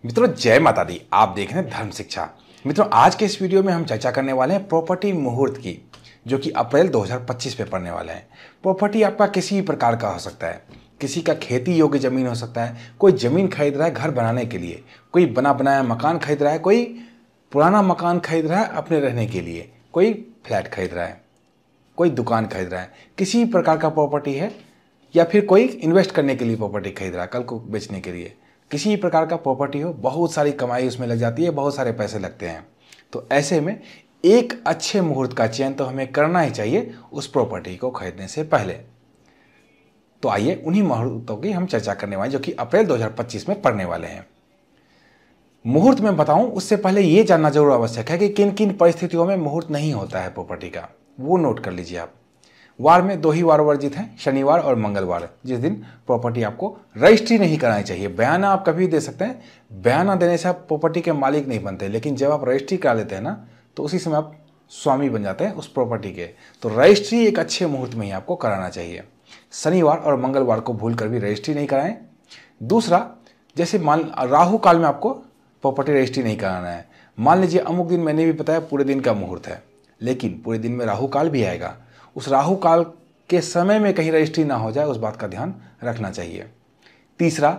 मित्रों जय माता दी। आप देख रहे हैं धर्म शिक्षा। मित्रों आज के इस वीडियो में हम चर्चा करने वाले हैं प्रॉपर्टी मुहूर्त की, जो कि अप्रैल 2025 में पड़ने वाले हैं। प्रॉपर्टी आपका किसी भी प्रकार का हो सकता है। किसी का खेती योग्य जमीन हो सकता है, कोई जमीन खरीद रहा है घर बनाने के लिए, कोई बना बनाया मकान खरीद रहा है, कोई पुराना मकान खरीद रहा है अपने रहने के लिए, कोई फ्लैट खरीद रहा है, कोई दुकान खरीद रहा है। किसी भी प्रकार का प्रॉपर्टी है, या फिर कोई इन्वेस्ट करने के लिए प्रॉपर्टी खरीद रहा है कल को बेचने के लिए। किसी भी प्रकार का प्रॉपर्टी हो, बहुत सारी कमाई उसमें लग जाती है, बहुत सारे पैसे लगते हैं। तो ऐसे में एक अच्छे मुहूर्त का चयन तो हमें करना ही चाहिए उस प्रॉपर्टी को खरीदने से पहले। तो आइए उन्हीं मुहूर्तों की हम चर्चा करने वाले जो कि अप्रैल 2025 में पड़ने वाले हैं। मुहूर्त में बताऊं उससे पहले यह जानना जरूर आवश्यक है कि किन किन परिस्थितियों में मुहूर्त नहीं होता है प्रॉपर्टी का, वो नोट कर लीजिए आप। वार में दो ही वार वर्जित हैं, शनिवार और मंगलवार, जिस दिन प्रॉपर्टी आपको रजिस्ट्री नहीं करानी चाहिए। बयाना आप कभी दे सकते हैं, बयाना देने से आप प्रॉपर्टी के मालिक नहीं बनते, लेकिन जब आप रजिस्ट्री करा लेते हैं ना, तो उसी समय आप स्वामी बन जाते हैं उस प्रॉपर्टी के। तो रजिस्ट्री एक अच्छे मुहूर्त में ही आपको कराना चाहिए। शनिवार और मंगलवार को भूल कर भी रजिस्ट्री नहीं कराएं। दूसरा, जैसे मान राहु काल में आपको प्रॉपर्टी रजिस्ट्री नहीं कराना है। मान लीजिए अमुक दिन, मैंने भी बताया पूरे दिन का मुहूर्त है, लेकिन पूरे दिन में राहु काल भी आएगा। उस राहु काल के समय में कहीं रजिस्ट्री ना हो जाए, उस बात का ध्यान रखना चाहिए। तीसरा,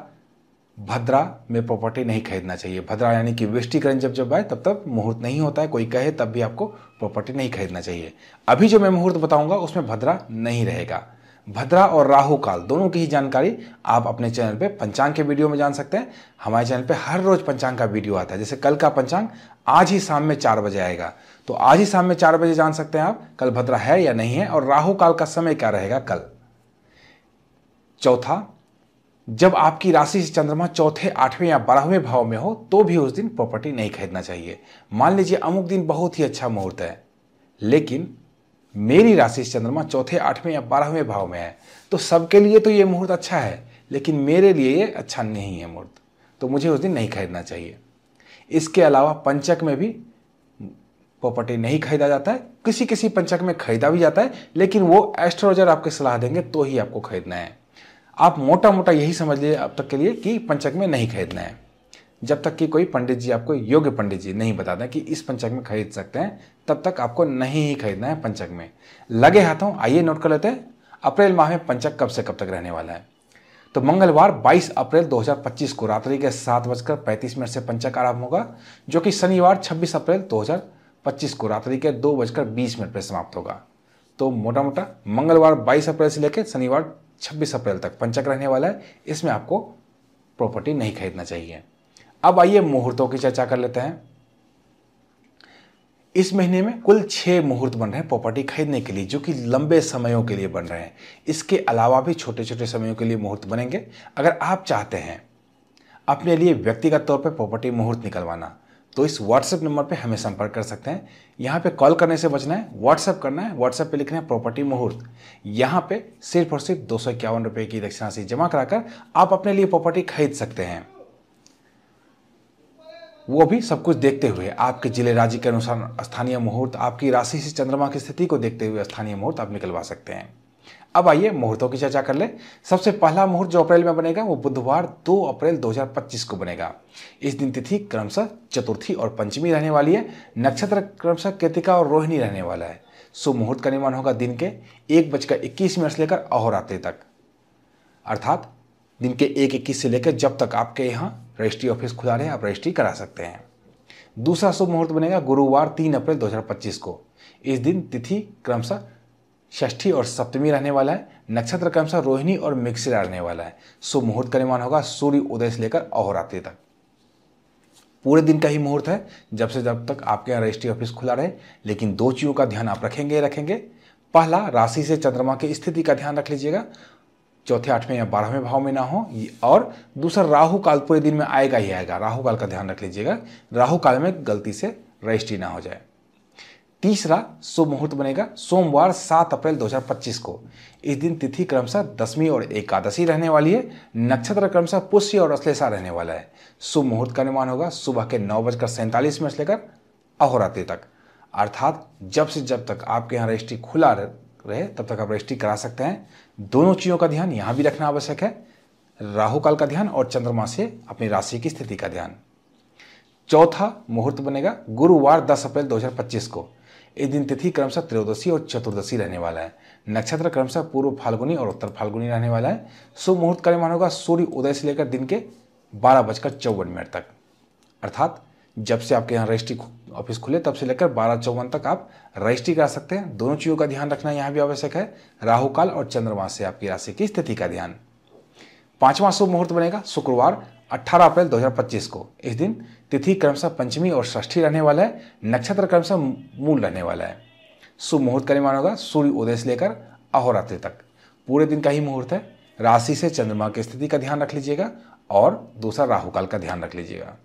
भद्रा में प्रॉपर्टी नहीं खरीदना चाहिए। भद्रा यानी कि वृष्टिकरण जब आए तब मुहूर्त नहीं होता है। कोई कहे तब भी आपको प्रॉपर्टी नहीं खरीदना चाहिए। अभी जो मैं मुहूर्त बताऊंगा उसमें भद्रा नहीं रहेगा। भद्रा और राहु काल दोनों की ही जानकारी आप अपने चैनल पे पंचांग के वीडियो में जान सकते हैं। हमारे चैनल पे हर रोज पंचांग का वीडियो आता है। जैसे कल का पंचांग आज ही शाम में 4 बजे आएगा, तो आज ही शाम में 4 बजे जान सकते हैं आप कल भद्रा है या नहीं है, और राहु काल का समय क्या रहेगा कल। चौथा, जब आपकी राशि से चंद्रमा चौथे, 8वें या 12वें भाव में हो तो भी उस दिन प्रॉपर्टी नहीं खरीदना चाहिए। मान लीजिए अमुक दिन बहुत ही अच्छा मुहूर्त है, लेकिन मेरी राशि से चंद्रमा चौथे, 8वें या 12वें भाव में है, तो सबके लिए तो ये मुहूर्त अच्छा है, लेकिन मेरे लिए ये अच्छा नहीं है मुहूर्त, तो मुझे उस दिन नहीं खरीदना चाहिए। इसके अलावा पंचक में भी प्रॉपर्टी नहीं खरीदा जाता है। किसी किसी पंचक में खरीदा भी जाता है, लेकिन वो एस्ट्रोलॉजर आपको सलाह देंगे तो ही आपको खरीदना है। आप मोटा मोटा यही समझ लीजिए अब तक के लिए कि पंचक में नहीं खरीदना है, जब तक कि कोई पंडित जी आपको, योग्य पंडित जी नहीं बता दें कि इस पंचक में खरीद सकते हैं, तब तक आपको नहीं ही खरीदना है पंचक में। लगे हाथों आइए नोट कर लेते हैं अप्रैल माह में पंचक कब से कब तक रहने वाला है। तो मंगलवार 22 अप्रैल 2025 को रात्रि के 7:35 से पंचक आरंभ होगा, जो कि शनिवार 26 अप्रैल 2025 को रात्रि के 2:20 पर समाप्त होगा। तो मोटा मोटा मंगलवार 22 अप्रैल से लेकर शनिवार 26 अप्रैल तक पंचक रहने वाला है। इसमें आपको प्रॉपर्टी नहीं खरीदना चाहिए। अब आइए मुहूर्तों की चर्चा कर लेते हैं। इस महीने में कुल 6 मुहूर्त बन रहे हैं प्रॉपर्टी खरीदने के लिए, जो कि लंबे समयों के लिए बन रहे हैं। इसके अलावा भी छोटे छोटे समयों के लिए मुहूर्त बनेंगे। अगर आप चाहते हैं अपने लिए व्यक्तिगत तौर पर प्रॉपर्टी मुहूर्त निकलवाना, तो इस व्हाट्सएप नंबर पे हमें संपर्क कर सकते हैं। यहाँ पे कॉल करने से बचना है, व्हाट्सएप करना है। व्हाट्सएप पे लिखना है प्रॉपर्टी मुहूर्त। यहाँ पे सिर्फ और सिर्फ 251 रुपये की दक्षिणा राशि जमा कराकर आप अपने लिए प्रॉपर्टी खरीद सकते हैं। वो भी सब कुछ देखते हुए, आपके जिले राज्य के अनुसार स्थानीय मुहूर्त, आपकी राशि से चंद्रमा की स्थिति को देखते हुए स्थानीय मुहूर्त आप निकलवा सकते हैं। अब आइए मुहूर्तों की चर्चा कर ले। सबसे पहला मुहूर्त जो अप्रैल में बनेगा वो बुधवार 2 अप्रैल 2025 को बनेगा। इस दिन तिथि क्रमशः चतुर्थी और पंचमी रहने वाली है। नक्षत्र क्रमशः कृतिका और रोहिणी रहने वाला है। शुभ मुहूर्त का निर्माण होगा दिन के 1:21 से लेकर अहोरात्रि तक, अर्थात दिन के 1:21 से लेकर जब तक आपके यहाँ रजिस्ट्री ऑफिस खुला रहे आप रजिस्ट्री करा सकते हैं। दूसरा शुभ मुहूर्त बनेगा गुरुवार 3 अप्रैल 2025 को। इस दिन तिथि क्रमशः षष्ठी और सप्तमी रहने वाला है। नक्षत्र क्रमशः रोहिणी और मृगशिरा रहने वाला है। शुभ मुहूर्त का निर्माण होगा सूर्य उदय से लेकर अहोरात्रि तक। पूरे दिन का ही मुहूर्त है, जब से जब तक आपके यहाँ रजिस्ट्री ऑफिस खुला रहे। लेकिन 2 चीज़ों का ध्यान आप रखेंगे। पहला, राशि से चंद्रमा की स्थिति का ध्यान रख लीजिएगा, चौथे, 8वें या 12वें भाव में ना हो। और दूसरा, राहु काल पूरे दिन में आएगा ही आएगा, राहु काल का ध्यान रख लीजिएगा, राहु काल में गलती से रजिस्ट्री ना हो जाए। तीसरा शुभ मुहूर्त बनेगा सोमवार 7 अप्रैल 2025 को। इस दिन तिथि क्रमशः दशमी और एकादशी रहने वाली है। नक्षत्र क्रमशः पुष्य और अश्लेषा रहने वाला है। शुभ मुहूर्त का निर्माण होगा सुबह के 9:47 से लेकर अहोरात्रि तक, अर्थात जब से जब तक आपके यहाँ रजिस्ट्री खुला रहे तब तक आप रजिस्ट्री करा सकते हैं। दोनों चीज़ों का ध्यान यहाँ भी रखना आवश्यक है, राहु काल का ध्यान और चंद्रमा से अपनी राशि की स्थिति का ध्यान। चौथा मुहूर्त बनेगा गुरुवार 10 अप्रैल 2025 को। इस दिन तिथि क्रमशः त्रयोदशी और चतुर्दशी रहने वाला है। नक्षत्र क्रमशः पूर्व फाल्गुनी और उत्तर फाल्गुनी रहने वाला है। शुभ मुहूर्त का निर्माण होगा सूर्य उदय से लेकर दिन के 12:54 तक, अर्थात जब से आपके यहाँ रजिस्ट्री ऑफिस खुले तब से लेकर 12:54 तक आप रजिस्ट्री करा सकते हैं। दोनों चीज़ों का ध्यान रखना यहाँ भी आवश्यक है, राहु काल और चंद्रमा से आपकी राशि की स्थिति का ध्यान। पांचवा शुभ मुहूर्त बनेगा शुक्रवार 18 अप्रैल 2025 को। इस दिन तिथि क्रमशः पंचमी और षष्ठी रहने वाला है। नक्षत्र क्रमशः मूल रहने वाला है। शुभ मुहूर्त का निर्माण होगा सूर्य उदय से लेकर अहोरात्रि तक, पूरे दिन का ही मुहूर्त है। राशि से चंद्रमा की स्थिति का ध्यान रख लीजिएगा और दूसरा राहु काल का ध्यान रख लीजिएगा।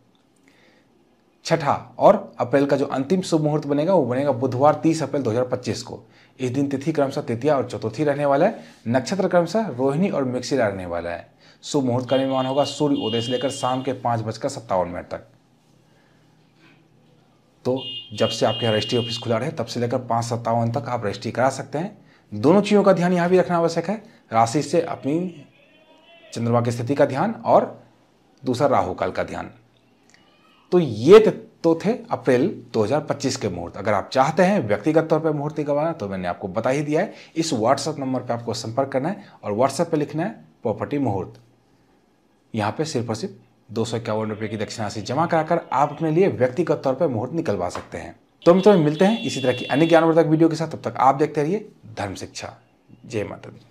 छठा और अप्रैल का जो अंतिम शुभ मुहूर्त बनेगा वो बनेगा बुधवार 30 अप्रैल 2025 को। इस दिन तिथि क्रमशः तृतीया और चतुर्थी रहने वाला है। नक्षत्र क्रमशः रोहिणी और मृगशिरा रहने वाला है। शुभ मुहूर्त का निर्माण होगा सूर्य उदय से लेकर शाम के 5:57 तक। तो जब से आपके रजिस्ट्री ऑफिस खुला रहे तब से लेकर 5:57 तक आप रजिस्ट्री करा सकते हैं। दोनों चीज़ों का ध्यान यहाँ भी रखना आवश्यक है, राशि से अपनी चंद्रमा की स्थिति का ध्यान और दूसरा राहु काल का ध्यान। तो ये तो थे अप्रैल 2025 के मुहूर्त। अगर आप चाहते हैं व्यक्तिगत तौर पर मुहूर्त निकलवाना तो मैंने आपको बता ही दिया है। इस व्हाट्सएप नंबर पर आपको संपर्क करना है और व्हाट्सएप पे लिखना है प्रॉपर्टी मुहूर्त। यहाँ पे सिर्फ और सिर्फ 251 रुपये की दक्षिणा राशि जमा कराकर आप अपने लिए व्यक्तिगत तौर पर मुहूर्त निकलवा सकते हैं। तो मित्रों मिलते हैं इसी तरह की अन्य ज्ञानवर्धक वीडियो के साथ। तब तक आप देखते रहिए धर्म शिक्षा। जय माता दी।